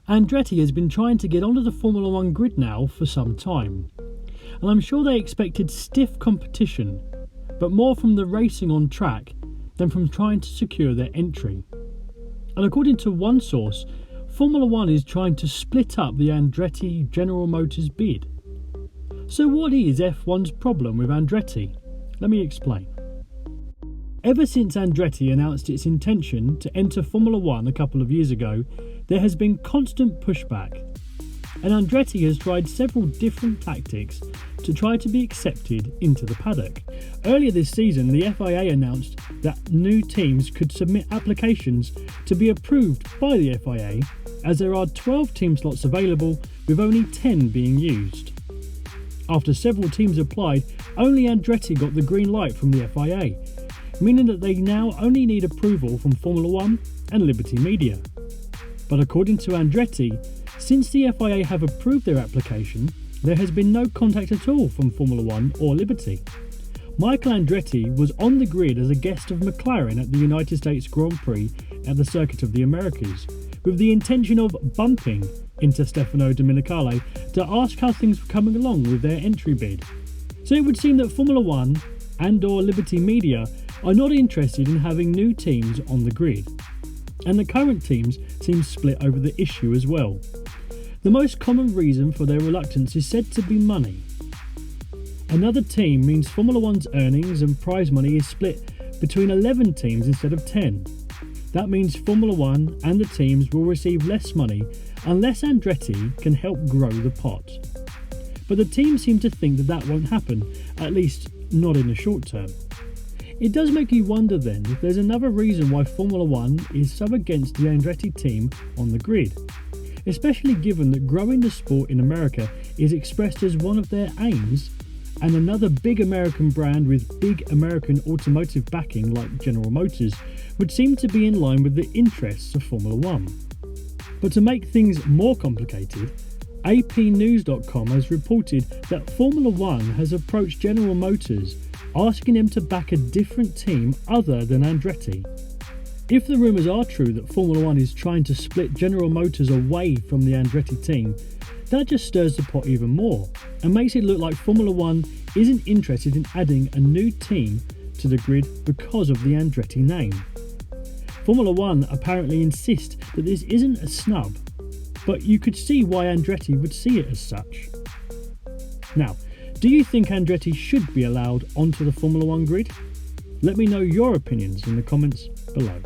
Andretti has been trying to get onto the Formula One grid now for some time, and I'm sure they expected stiff competition, but more from the racing on track than from trying to secure their entry. And according to one source, Formula One is trying to split up the Andretti General Motors bid. So what is F1's problem with Andretti? Let me explain. Ever since Andretti announced its intention to enter Formula One a couple of years ago, there has been constant pushback, and Andretti has tried several different tactics to try to be accepted into the paddock. Earlier this season, the FIA announced that new teams could submit applications to be approved by the FIA, as there are 12 team slots available with only 10 being used. After several teams applied, only Andretti got the green light from the FIA, meaning that they now only need approval from Formula One and Liberty Media. But according to Andretti, since the FIA have approved their application, there has been no contact at all from Formula One or Liberty. Michael Andretti was on the grid as a guest of McLaren at the United States Grand Prix at the Circuit of the Americas, with the intention of bumping into Stefano Domenicali to ask how things were coming along with their entry bid. So it would seem that Formula One and or Liberty Media are not interested in having new teams on the grid, and the current teams seem split over the issue as well. The most common reason for their reluctance is said to be money. Another team means Formula One's earnings and prize money is split between 11 teams instead of 10. That means Formula One and the teams will receive less money unless Andretti can help grow the pot. But the teams seem to think that won't happen, at least not in the short term. It does make you wonder then if there's another reason why Formula One is so against the Andretti team on the grid, especially given that growing the sport in America is expressed as one of their aims, and another big American brand with big American automotive backing like General Motors would seem to be in line with the interests of Formula One. But to make things more complicated, APnews.com has reported that Formula One has approached General Motors asking them to back a different team other than Andretti. If the rumours are true that Formula One is trying to split General Motors away from the Andretti team, that just stirs the pot even more and makes it look like Formula One isn't interested in adding a new team to the grid because of the Andretti name. Formula One apparently insist that this isn't a snub, but you could see why Andretti would see it as such. Now, do you think Andretti should be allowed onto the Formula One grid? Let me know your opinions in the comments below.